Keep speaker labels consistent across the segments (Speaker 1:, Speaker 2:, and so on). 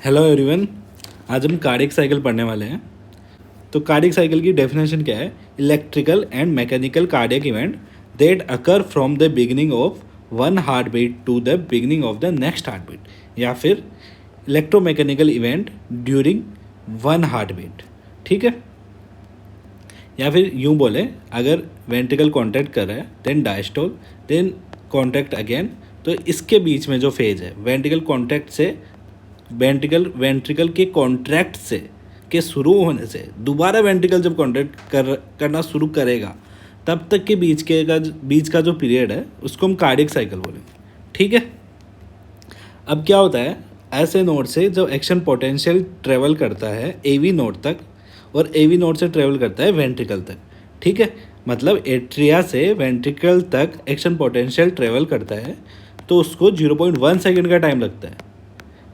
Speaker 1: Hello everyone. आज हम cardiac cycle पढ़ने वाले हैं। तो कार्डियक साइकिल की डेफिनेशन क्या है? Electrical and mechanical cardiac event that occur from the beginning of one heart beat to the beginning of the next heart beat, या फिर electromechanical event during one heart beat. ठीक है, या फिर यूँ बोले, अगर वेंट्रिकल कॉन्ट्रैक्ट कर रहा है then diastole then contract again, तो इसके बीच में जो फेज है वेंट्रिकल कॉन्ट्रैक्ट से वेंट्रिकल के कॉन्ट्रैक्ट से के शुरू होने से दोबारा वेंट्रिकल जब कॉन्ट्रैक्ट करना शुरू करेगा तब तक के बीच का जो पीरियड है उसको हम कार्डियक साइकिल बोलेंगे। ठीक है, अब क्या होता है, ऐसे नोड से जो एक्शन पोटेंशियल ट्रेवल करता है एवी नोड तक और एवी नोड से ट्रेवल करता है वेंट्रिकल तक। ठीक है, मतलब एट्रिया से वेंट्रिकल तक एक्शन पोटेंशियल ट्रेवल करता है तो उसको 0.1 सेकेंड का टाइम लगता है।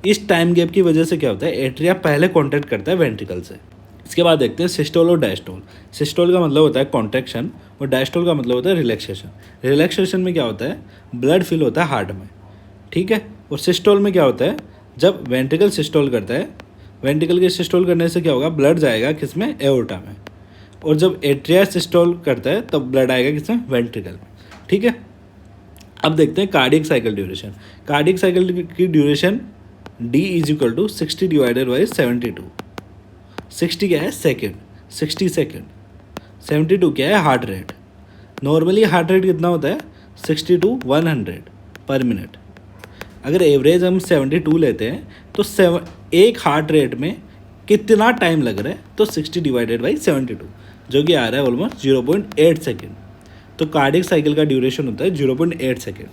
Speaker 1: इस टाइम गैप की वजह से क्या होता है, एट्रिया पहले कॉन्ट्रैक्ट करता है वेंट्रिकल से। इसके बाद देखते हैं सिस्टोल और डायस्टोल। सिस्टोल का मतलब होता है कॉन्ट्रैक्शन और डायस्टोल का मतलब होता है रिलैक्सेशन। रिलैक्सेशन में क्या होता है, ब्लड फिल होता है हार्ट में। ठीक है, और सिस्टोल में क्या होता है, जब वेंट्रिकल सिस्टोल करता है, वेंट्रिकल के सिस्टोल करने से क्या होगा, ब्लड जाएगा किसमें, एओर्टा में। और जब एट्रिया सिस्टोल करता है तब ब्लड आएगा किसमें, वेंट्रिकल में। ठीक है, अब देखते हैं cardiac cycle duration. Cardiac cycle की duration D is equal to 60 divided by 72। 60 क्या है, सेकेंड, 60 सेकेंड। 72 क्या है, heart rate. Normally heart rate कितना होता है, 60 to 100 पर मिनट। अगर एवरेज हम 72 लेते हैं तो एक हार्ट रेट में कितना टाइम लग रहा है, तो 60 डिवाइडेड बाई 72 जो कि आ रहा है ऑलमोस्ट 0.8 सेकेंड। तो कार्डियक साइकिल का ड्यूरेशन होता है 0.8 सेकेंड।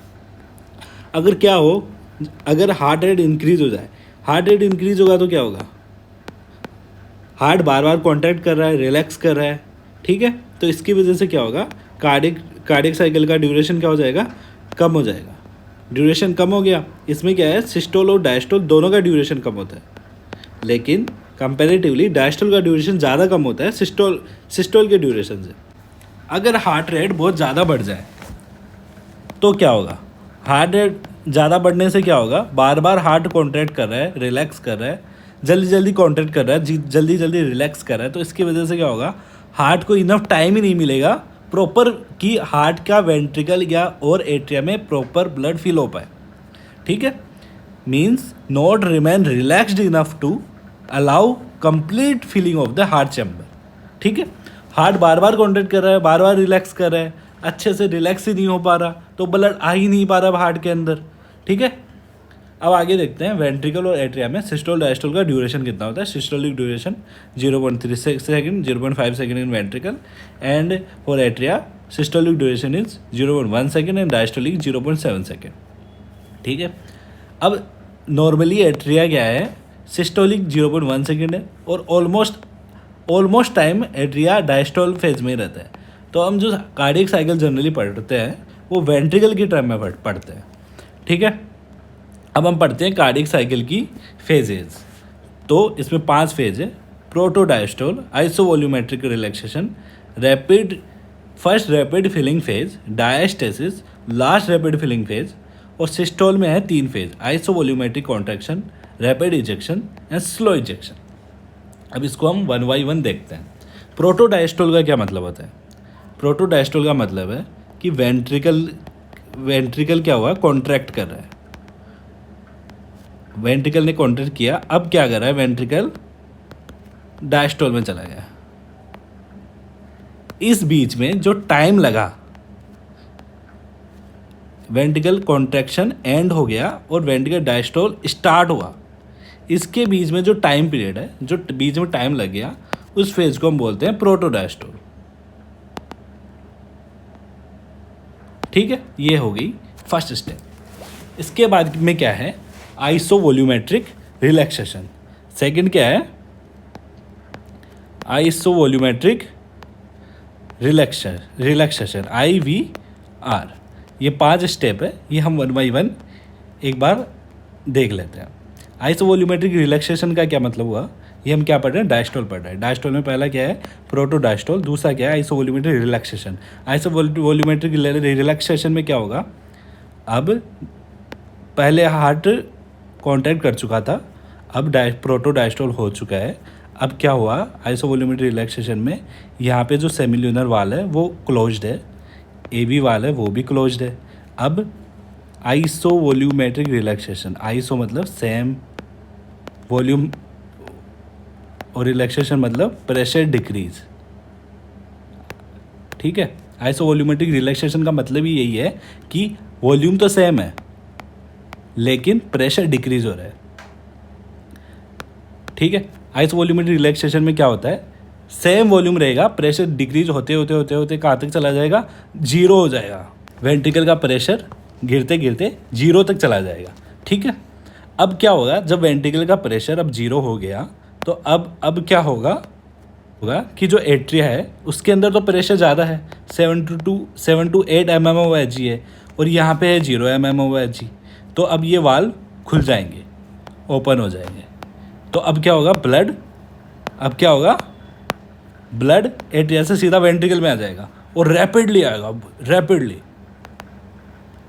Speaker 1: अगर क्या हो, अगर हार्ट रेट इंक्रीज हो जाए, हार्ट रेट इंक्रीज होगा तो क्या होगा, हार्ट बार बार कॉन्ट्रैक्ट कर रहा है, रिलैक्स कर रहा है। ठीक है, तो इसकी वजह से क्या होगा, कार्डियक साइकिल का ड्यूरेशन क्या हो जाएगा, कम हो जाएगा। ड्यूरेशन कम हो गया, इसमें क्या है, सिस्टोल और डायस्टोल दोनों का ड्यूरेशन कम होता है, लेकिन कंपैरेटिवली डायस्टोल का ड्यूरेशन ज़्यादा कम होता है सिस्टोल के ड्यूरेशन से। अगर हार्ट रेट बहुत ज़्यादा बढ़ जाए तो क्या होगा, हार्ट रेट ज़्यादा बढ़ने से क्या होगा, बार बार हार्ट कॉन्ट्रैक्ट कर रहा है, रिलैक्स कर रहा है, जल्दी जल्दी कॉन्ट्रैक्ट कर रहा है, जल्दी जल्दी रिलैक्स कर रहा है, तो इसकी वजह से क्या होगा, हार्ट को इनफ टाइम ही नहीं मिलेगा प्रॉपर कि हार्ट का वेंट्रिकल या और एट्रिया में प्रॉपर ब्लड फिल हो पाए। ठीक है, means not remain relaxed enough to allow complete filling of the heart chamber. ठीक है, हार्ट बार बार कॉन्ट्रैक्ट कर रहा है, बार बार रिलैक्स कर रहा है, अच्छे से रिलैक्स ही नहीं हो पा रहा, तो ब्लड आ ही नहीं पा रहा हार्ट के अंदर। ठीक है, अब आगे देखते हैं वेंट्रिकल और एट्रिया में सिस्टोल डायस्टोल का ड्यूरेशन कितना होता है। Systolic duration 0.3 second, 0.5 second in ventricle, and for atria systolic duration is 0.1 second and diastolic 0.7 second. ठीक है, अब नॉर्मली एट्रिया क्या है, सिस्टोलिक 0.1 सेकेंड है और almost time atria diastole phase में रहता है। तो हम जो कार्डियक साइकिल जनरली पढ़ते हैं वो वेंट्रिकल की टर्म में पढ़ते हैं। ठीक है, अब हम पढ़ते हैं कार्डियक साइकिल की फेजेज। तो इसमें 5 फेज है, protodiastole, isovolumetric relaxation, first rapid filling phase, diastasis, last rapid filling phase, और सिस्टोल में है 3 phase, isovolumetric contraction, rapid ejection and slow ejection. अब इसको हम 1 by 1 देखते हैं। प्रोटोडायस्टोल का क्या मतलब होता है, प्रोटोडायस्टोल का मतलब है कि वेंट्रिकल क्या हुआ, कॉन्ट्रैक्ट कर रहा है, वेंट्रिकल ने कॉन्ट्रैक्ट किया, अब क्या कर रहा है, वेंट्रिकल डायस्टोल में चला गया। इस बीच में जो टाइम लगा, वेंट्रिकल कॉन्ट्रैक्शन एंड हो गया और वेंट्रिकल डायस्टोल स्टार्ट हुआ, इसके बीच में जो टाइम पीरियड है, जो बीच में टाइम लग गया, उस फेज को हम बोलते हैं प्रोटोडायस्टोल। ठीक है, ये हो गई फर्स्ट स्टेप। इसके बाद में क्या है, आइसोवॉल्यूमेट्रिक रिलैक्सेशन। सेकंड क्या है, आइसोवॉल्यूमेट्रिक रिलैक्सेशन, IVR। ये 5 स्टेप है, ये हम 1 by 1 एक बार देख लेते हैं। आइसोवॉल्यूमेट्रिक रिलैक्सेशन का क्या मतलब हुआ, ये हम क्या पढ़ रहे हैं, डायस्टोल पढ़ रहे हैं। डायस्टोल में पहला क्या है, प्रोटोडायस्टोल, दूसरा क्या है, आइसोवॉल्यूमेट्रिक रिलैक्सेशन। आइसोवॉल्यूमेट्रिक रिलैक्सेशन में क्या होगा, अब पहले हार्ट कॉन्ट्रैक्ट कर चुका था, अब प्रोटोडायस्टोल हो चुका है। अब क्या हुआ आइसोवोल्यूमेट्रिक रिलैक्सेशन में, यहाँ पे जो सेमिल्यूनर वाल है वो क्लोज्ड है, एबी वाल है वो भी क्लोज्ड है। अब आइसोवोल्यूमेट्रिक रिलैक्सेशन, आइसो मतलब सेम, वॉल्यूम और रिलैक्सेशन मतलब प्रेशर डिक्रीज। ठीक है, आइसोवोल्यूमेट्रिक रिलैक्सेशन का मतलब ही यही है कि वॉल्यूम तो सेम है लेकिन प्रेशर डिक्रीज हो रहा है। ठीक है, आइसोवोल्यूमेट्रिक रिलैक्सेशन में क्या होता है, सेम वॉल्यूम रहेगा, प्रेशर डिक्रीज होते होते होते होते कहाँ तक चला जाएगा, जीरो हो जाएगा। वेंट्रिकल का प्रेशर गिरते गिरते जीरो तक चला जाएगा। ठीक है, अब क्या होगा, जब वेंट्रिकल का प्रेशर अब जीरो हो गया तो अब क्या होगा कि जो एट्रिया है उसके अंदर तो प्रेशर ज़्यादा है, 7 to 8 mmHg है, और यहाँ पे है 0 mmHg। तो अब ये वाल्व खुल जाएंगे, ओपन हो जाएंगे। तो अब क्या होगा, ब्लड एट्रिया से सीधा वेंट्रिकल में आ जाएगा और रैपिडली आएगा, रैपिडली।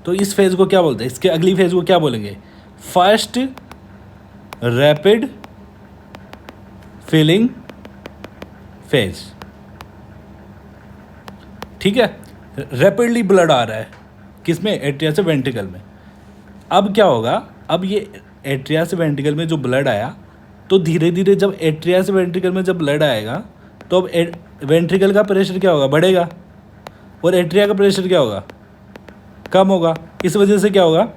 Speaker 1: तो इस फेज को क्या बोलते हैं, इसके अगली फेज को क्या बोलेंगे, फर्स्ट रैपिड फिलिंग फेज। ठीक है, रैपिडली ब्लड आ रहा है किसमें, एट्रिया से वेंट्रिकल में। अब क्या होगा, अब ये एट्रिया से वेंट्रिकल में जो ब्लड आया, तो धीरे धीरे जब एट्रिया से वेंट्रिकल में जब ब्लड आएगा तो अब वेंट्रिकल का प्रेशर क्या होगा, बढ़ेगा, और एट्रिया का प्रेशर क्या होगा, कम होगा। इस वजह से क्या होगा,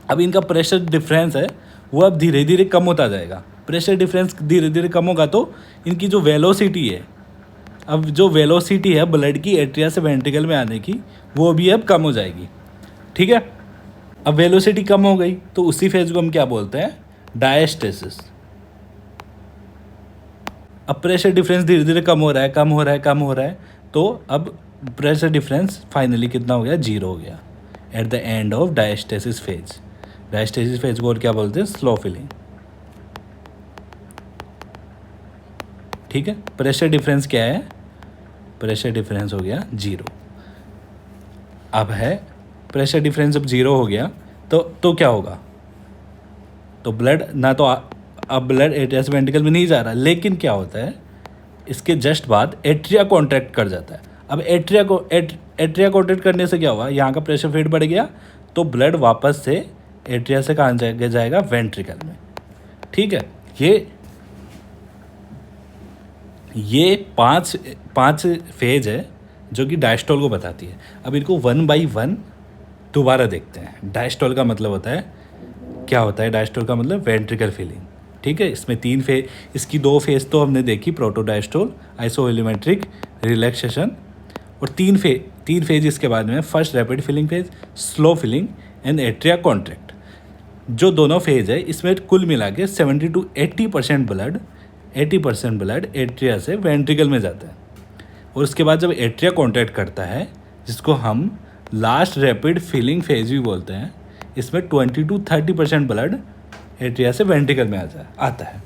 Speaker 1: अब इनका प्रेशर डिफरेंस है वो अब धीरे धीरे कम होता जाएगा। प्रेशर डिफरेंस धीरे धीरे कम होगा तो इनकी जो वेलोसिटी है, अब जो वेलोसिटी है ब्लड की एट्रिया से वेंट्रिकल में आने की, वो भी अब कम हो जाएगी। ठीक है, अब वेलोसिटी कम हो गई तो उसी फेज को हम क्या बोलते हैं, डायस्टेसिस। अब प्रेशर डिफरेंस धीरे धीरे कम हो रहा है, तो अब प्रेशर डिफरेंस फाइनली कितना हो गया, जीरो हो गया at the end of diastasis phase. Diastasis phase को और क्या बोलते हैं, स्लो फिलिंग। ठीक है, प्रेशर डिफरेंस क्या है, प्रेशर डिफरेंस हो गया जीरो। अब है प्रेशर डिफरेंस जब जीरो हो गया तो क्या होगा, तो ब्लड ना तो अब ब्लड एट्रिया से वेंट्रिकल में नहीं जा रहा, लेकिन क्या होता है, इसके जस्ट बाद एट्रिया कॉन्ट्रैक्ट कर जाता है। अब एट्रिया कॉन्ट्रैक्ट करने से क्या हुआ, यहाँ का प्रेशर फिर बढ़ गया, तो ब्लड वापस से एट्रिया से कहाँ जाएगा, वेंट्रिकल में। ठीक है, ये पांच फेज है जो कि डायस्टोल को बताती है। अब इनको 1 by 1 दोबारा देखते हैं। डायस्टोल का मतलब होता है, क्या होता है डायस्टोल का मतलब, वेंट्रिकल फिलिंग। ठीक है, इसमें 3 फेज, इसकी 2 फेज तो हमने देखी, प्रोटोडायस्टोल, आइसोवोल्यूमेट्रिक रिलैक्सेशन, और 3 फेज इसके बाद में, first rapid filling phase, slow filling and atria contract. जो दोनों फेज है इसमें कुल मिला के 70 to 80% ब्लड एट्रिया से वेंट्रिकल में जाता है, और उसके बाद जब एट्रिया कॉन्ट्रैक्ट करता है, जिसको हम लास्ट रैपिड फिलिंग फेज भी बोलते हैं, इसमें 20 to 30% ब्लड एट्रिया से वेंट्रिकल में आता है।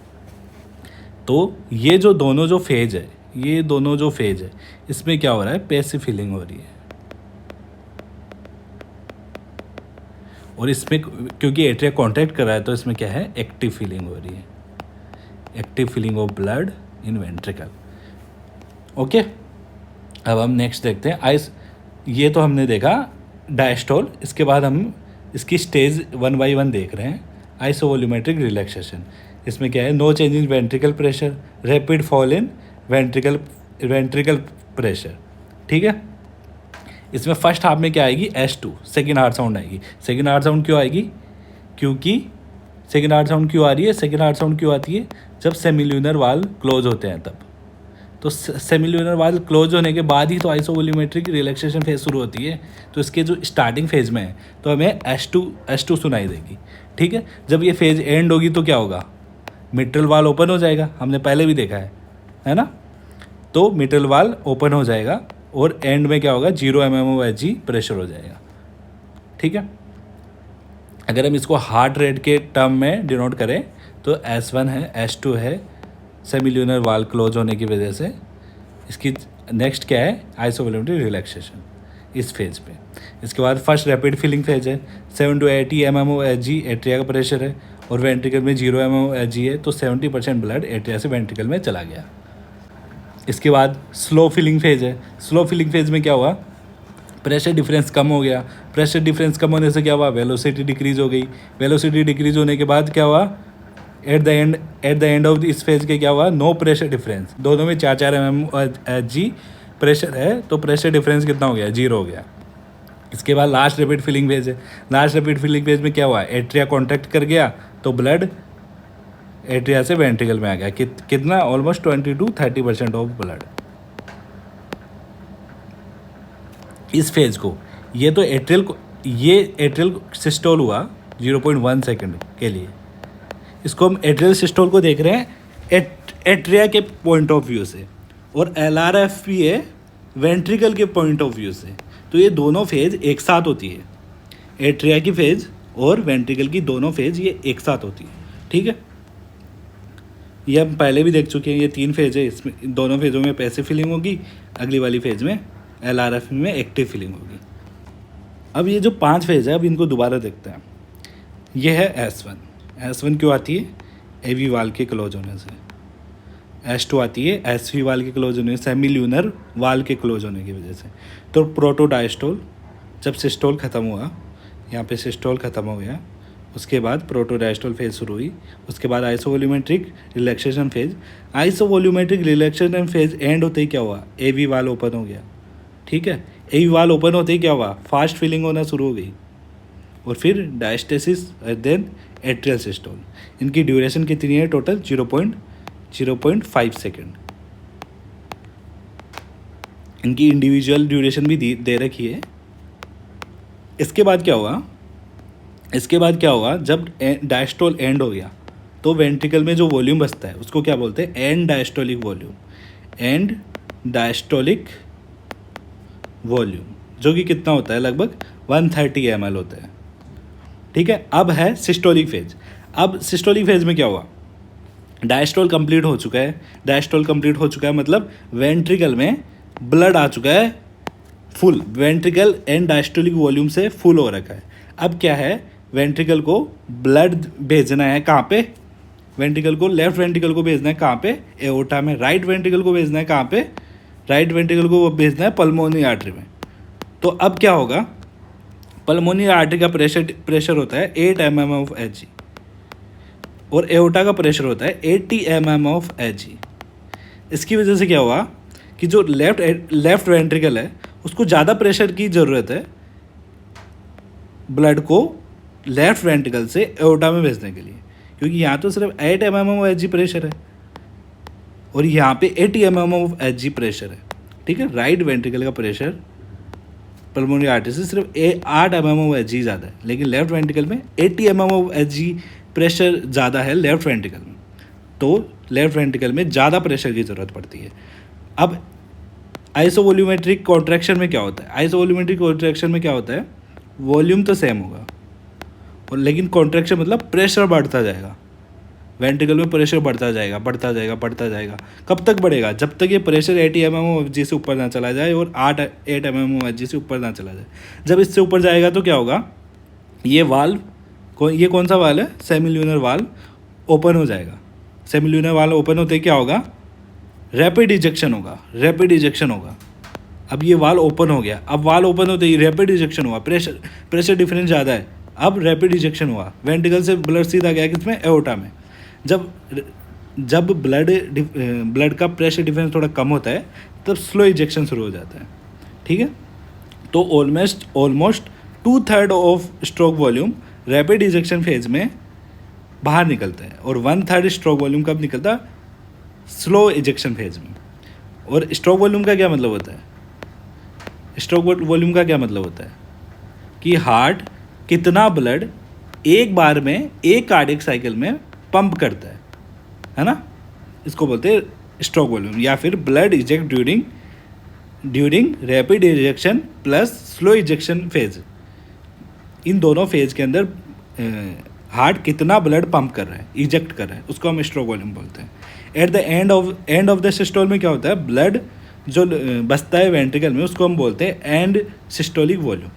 Speaker 1: तो ये दोनों जो फेज है इसमें क्या हो रहा है, पैसिव फिलिंग हो रही है, और इसमें क्योंकि एट्रिया कॉन्ट्रैक्ट कर रहा है तो इसमें क्या है, एक्टिव फिलिंग हो रही है, active filling of blood in ventricle. Okay, अब हम नेक्स्ट देखते हैं ये तो हमने देखा डायस्टोल। इसके बाद हम इसकी स्टेज 1 by 1 देख रहे हैं। आइसोवोल्यूमेट्रिक रिलैक्सेशन, इसमें क्या है, no change in ventricle pressure, rapid fall in ventricle pressure. ठीक है, इसमें फर्स्ट हाफ में क्या आएगी, S2, सेकेंड हार्ट साउंड आएगी। सेकेंड हार्ट साउंड क्यों आएगी, क्योंकि सेकेंड हार्ट साउंड क्यों आ रही है, सेकेंड हार्ट साउंड क्यों आती है, जब सेमिल्यूनर वाल्व क्लोज होते हैं तब। तो सेमिल्यूनर वाल्व क्लोज होने के बाद ही तो आइसोवोल्यूमेट्रिक रिलैक्सेशन फेज शुरू होती है। तो इसके जो स्टार्टिंग फेज में है तो हमें S2 सुनाई देगी। ठीक है, जब ये फेज एंड होगी तो क्या होगा, मिट्रल वाल्व ओपन हो जाएगा, हमने पहले भी देखा है ना। तो मिट्रल वाल्व ओपन हो जाएगा और एंड में क्या होगा, 0 mmHg प्रेशर हो जाएगा। ठीक है, अगर हम इसको हार्ट रेट के टर्म में डिनोट करें तो S1 है, S2 है, सेमिल्यूनर वाल्व क्लोज होने की वजह से। इसकी नेक्स्ट क्या है, आइसोवोल्यूमेट्रिक रिलैक्सेशन इस फेज पे। इसके बाद फर्स्ट रैपिड फिलिंग फेज है, 7 to 80 mmHg एट्रिया का प्रेशर है, और वेंट्रिकल में 0 mmHg है, तो 70% ब्लड एट्रिया से वेंट्रिकल में चला गया। इसके बाद स्लो फिलिंग फेज है। स्लो फिलिंग फेज में क्या हुआ, प्रेशर डिफरेंस कम हो गया। प्रेशर डिफरेंस कम होने से क्या हुआ, वेलोसिटी डिक्रीज हो गई। वेलोसिटी डिक्रीज होने के बाद क्या हुआ, एट द एंड ऑफ इस फेज के क्या हुआ, नो प्रेशर डिफरेंस। दोनों में 4 mmHg प्रेशर है, तो प्रेशर डिफरेंस कितना हो गया, 0 हो गया। इसके बाद लास्ट रैपिड फिलिंग फेज है। लास्ट रैपिड फिलिंग फेज में क्या हुआ, एट्रिया कॉन्ट्रैक्ट कर गया, तो ब्लड एट्रिया से वेंट्रिकल में आ गया। कितना, ऑलमोस्ट 20 to 30% ऑफ ब्लड। इस फेज को ये एट्रियल सिस्टोल हुआ 0.1 सेकेंड के लिए। इसको हम एट्रियल सिस्टोल को देख रहे हैं एट्रिया के पॉइंट ऑफ व्यू से, और LRF भी है वेंट्रिकल के पॉइंट ऑफ व्यू से। तो ये दोनों फेज एक साथ होती है, एट्रिया की फेज और वेंट्रिकल की दोनों फेज ये एक साथ होती है। ठीक है, ये हम पहले भी देख चुके हैं। ये 3 फेज है, इसमें दोनों फेजों में पैसिव फिलिंग होगी, अगली वाली फेज में LRF में एक्टिव फिलिंग होगी। अब ये जो 5 फेज है, अब इनको दोबारा देखते हैं। ये है S1 क्यों आती है, AV वाल के क्लोज होने से। S2 आती है SV वाल के क्लोज होने से, सेमील्यूनर वाल के क्लोज होने की वजह से। तो प्रोटोडायस्टोल, जब सिस्टोल ख़त्म हुआ, यहाँ पे सिस्टोल ख़त्म हो गया, उसके बाद प्रोटोडायस्टोल फेज शुरू हुई। उसके बाद isovolumetric relaxation phase. Isovolumetric relaxation phase end होते ही क्या हुआ, AV वाल ओपन हो गया। ठीक है, AV वाल ओपन होते ही क्या हुआ, फास्ट फिलिंग होना शुरू हो गई, और फिर डायस्टेसिस, देन एट्रियल सिस्टोल। इनकी ड्यूरेशन कितनी है टोटल, 0.5 सेकेंड। इनकी इंडिविजुअल ड्यूरेशन भी दे रखी है। इसके बाद क्या हुआ, जब डायस्टोल एंड हो गया, तो वेंट्रिकल में जो वॉल्यूम बचता है उसको क्या बोलते हैं, and diastolic volume. And diastolic volume जो कि कितना होता है, लगभग 130 ml होता है। ठीक है, अब है सिस्टोलिक फेज। अब सिस्टोलिक फेज में क्या हुआ, डायस्टोल कंप्लीट हो चुका है, मतलब वेंट्रिकल में ब्लड आ चुका है full, ventricle and diastolic volume से फुल हो रखा है। अब क्या है, वेंट्रिकल को ब्लड भेजना है कहाँ पे, वेंट्रिकल को, लेफ्ट वेंट्रिकल को भेजना है कहाँ पे, एओर्टा में। राइट वेंट्रिकल को भेजना है कहाँ पे, राइट वेंट्रिकल को भेजना है पल्मोनरी आर्टरी में। तो अब क्या होगा, पल्मोनरी आर्टरी का प्रेशर होता है 8 mmHg, और एओर्टा का प्रेशर होता है 80 mmHg। इसकी वजह से क्या हुआ कि जो लेफ्ट वेंट्रिकल है उसको ज़्यादा प्रेशर की ज़रूरत है ब्लड को लेफ्ट वेंट्रिकल से एओर्टा में भेजने के लिए, क्योंकि यहाँ तो सिर्फ 8 mmHg प्रेशर है और यहाँ पे 80 mmHg प्रेशर है। ठीक है, राइट वेंट्रिकल का प्रेशर पल्मोनरी आर्टरी से सिर्फ 8 mmHg ज़्यादा है, लेकिन लेफ्ट वेंट्रिकल में 80 mmHg प्रेशर ज़्यादा है लेफ्ट वेंट्रिकल में, तो लेफ्ट वेंट्रिकल में ज़्यादा प्रेशर की ज़रूरत पड़ती है। अब आइसोवॉल्यूमेट्रिक कॉन्ट्रैक्शन में क्या होता है, आइसोवॉल्यूमेट्रिक कॉन्ट्रैक्शन में क्या होता है, वॉल्यूम तो सेम होगा और लेकिन कॉन्ट्रैक्शन मतलब प्रेशर बढ़ता जाएगा, वेंट्रिकल में प्रेशर बढ़ता जाएगा। कब तक बढ़ेगा, जब तक ये प्रेशर 80 mmHg से ऊपर ना चला जाए और 8 mmHg से ऊपर ना चला जाए। जब इससे ऊपर जाएगा तो क्या होगा, ये वाल्व, ये कौन सा वाल्व है, सेमील्यूनर वाल्व ओपन हो जाएगा। सेमील्यूनर वाल्व ओपन होते क्या होगा, रैपिड इजेक्शन होगा। अब ये वाल्व ओपन हो गया, अब वाल्व ओपन होते ही रैपिड इजेक्शन हुआ, प्रेशर डिफरेंस ज़्यादा है, अब रैपिड इजेक्शन हुआ, वेंट्रिकल से ब्लड सीधा गया किसमें, एओर्टा में। जब ब्लड का प्रेशर डिफरेंस थोड़ा कम होता है तब स्लो इजेक्शन शुरू हो जाता है। ठीक है, तो almost 2/3 of stroke volume rapid ejection phase में बाहर निकलता है और 1/3 स्ट्रोक वॉल्यूम कब निकलता है, स्लो इजेक्शन फेज में। और स्ट्रोक वॉल्यूम का क्या मतलब होता है, स्ट्रोक वॉल्यूम का क्या मतलब होता है कि हार्ट कितना ब्लड एक बार में एक कार्डियक साइकिल में पंप करता है ना, इसको बोलते हैं स्ट्रोक वॉल्यूम, या फिर blood eject during rapid ejection plus slow ejection phase. इन दोनों फेज के अंदर हार्ट कितना ब्लड पंप कर रहा है, इजेक्ट कर रहा है, उसको हम स्ट्रोक वॉल्यूम बोलते हैं। At the end of the systole में क्या होता है, ब्लड जो बचता है वेंट्रिकल में उसको हम बोलते हैं एंड सिस्टोलिक वॉल्यूम।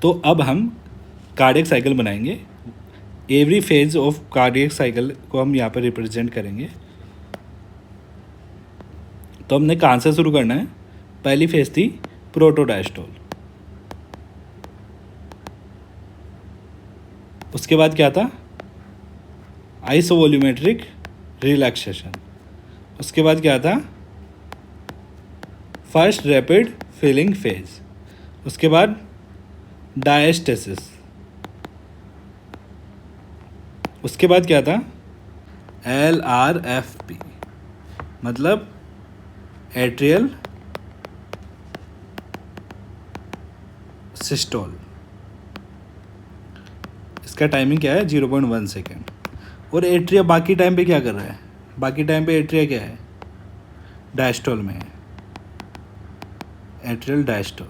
Speaker 1: तो अब हम कार्डियक साइकिल बनाएंगे every phase of cardiac cycle को हम यहाँ पर रिप्रेजेंट करेंगे। तो हमने कहाँ से शुरू करना है? पहली फेज थी प्रोटोडायस्टोल, उसके बाद क्या था? आइसोवॉल्यूमेट्रिक रिलैक्सेशन, उसके बाद क्या था? फर्स्ट रैपिड फिलिंग फेज, उसके बाद डायस्टेसिस, उसके बाद क्या था? LRFP मतलब एट्रियल सिस्टोल। इसका टाइमिंग क्या है? 0.1 सेकेंड। और एट्रिया बाकी टाइम पे क्या कर रहा है? बाकी टाइम पे एट्रिया क्या है? डायस्टोल में है, एट्रियल डायस्टोल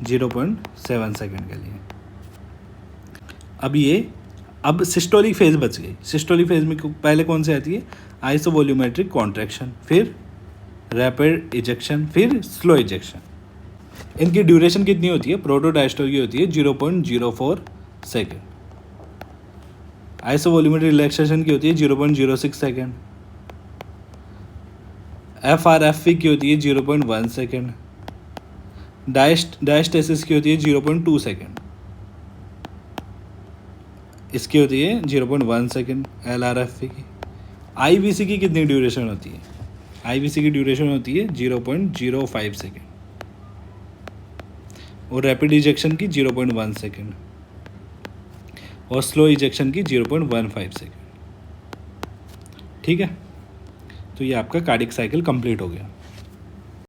Speaker 1: 0.7 सेकेंड के लिए। अब सिस्टोलिक फेज बच गई। सिस्टोलिक फेज में पहले कौन सी आती है? आइसोवॉल्यूमेट्रिक कॉन्ट्रैक्शन, फिर रैपिड इजेक्शन, फिर स्लो इजेक्शन। इनकी ड्यूरेशन कितनी होती है? प्रोटोडायस्टोल की होती है 0.04 सेकेंड, आइसोवॉल्यूमेट्रिक रिलैक्सेशन की होती है 0.06 सेकेंड, FRFP की होती है 0.1 सेकेंड, डायस्टेसिस की होती है 0.2 सेकेंड, इसकी होती है 0.1 सेकेंड LRFP की। IVC की कितनी ड्यूरेशन होती है? IVC की ड्यूरेशन होती है 0.05 सेकेंड और रैपिड इजेक्शन की 0.1 सेकेंड और स्लो इजेक्शन की 0.15 सेकेंड। ठीक है, तो ये आपका कार्डियक साइकिल कंप्लीट हो गया।